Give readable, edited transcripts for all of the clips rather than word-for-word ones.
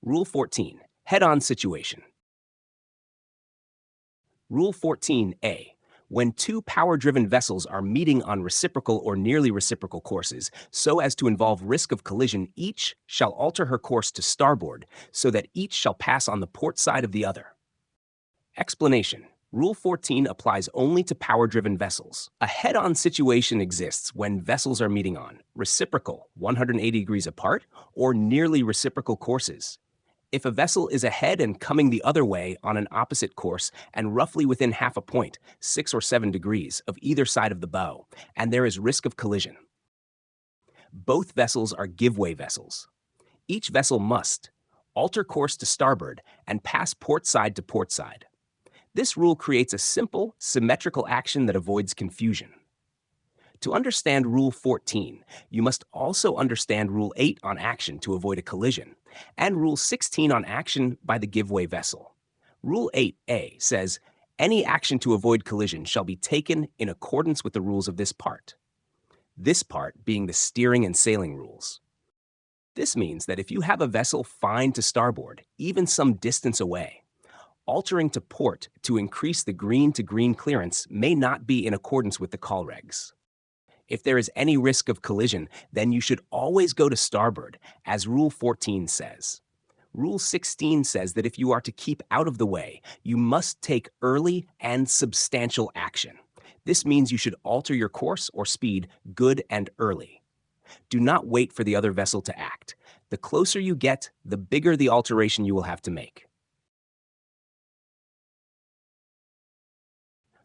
Rule 14. Head-on situation. Rule 14a. When two power-driven vessels are meeting on reciprocal or nearly reciprocal courses, so as to involve risk of collision, each shall alter her course to starboard, so that each shall pass on the port side of the other. Explanation. Rule 14 applies only to power-driven vessels. A head-on situation exists when vessels are meeting on reciprocal, 180 degrees apart, or nearly reciprocal courses. If a vessel is ahead and coming the other way on an opposite course and roughly within half a point, 6 or 7 degrees, of either side of the bow, and there is risk of collision. Both vessels are give-way vessels. Each vessel must alter course to starboard and pass port side to port side. This rule creates a simple, symmetrical action that avoids confusion. To understand Rule 14, you must also understand Rule 8 on action to avoid a collision, and Rule 16 on action by the give-way vessel. Rule 8a says, any action to avoid collision shall be taken in accordance with the rules of this part being the steering and sailing rules. This means that if you have a vessel fine to starboard, even some distance away, altering to port to increase the green-to-green clearance may not be in accordance with the Colregs. If there is any risk of collision, then you should always go to starboard, as Rule 14 says. Rule 16 says that if you are to keep out of the way, you must take early and substantial action. This means you should alter your course or speed good and early. Do not wait for the other vessel to act. The closer you get, the bigger the alteration you will have to make.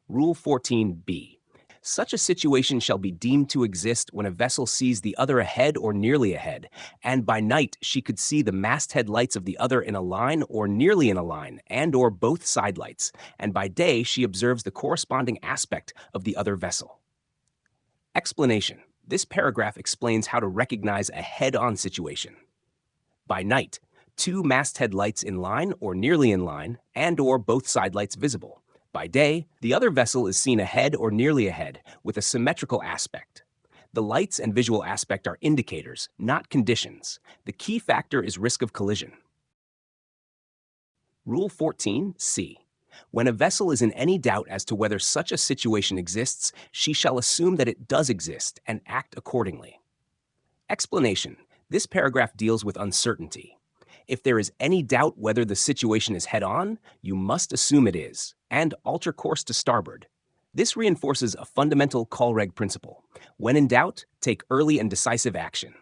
Rule 14b. Such a situation shall be deemed to exist when a vessel sees the other ahead or nearly ahead, and by night she could see the masthead lights of the other in a line or nearly in a line, and or both side lights, and by day she observes the corresponding aspect of the other vessel. Explanation. This paragraph explains how to recognize a head-on situation. By night, two masthead lights in line or nearly in line, and or both side lights visible. By day, the other vessel is seen ahead or nearly ahead with a symmetrical aspect. The lights and visual aspect are indicators, not conditions. The key factor is risk of collision. Rule 14c. When a vessel is in any doubt as to whether such a situation exists, she shall assume that it does exist and act accordingly. Explanation. This paragraph deals with uncertainty. If there is any doubt whether the situation is head-on, you must assume it is, and alter course to starboard. This reinforces a fundamental Colreg principle. When in doubt, take early and decisive action.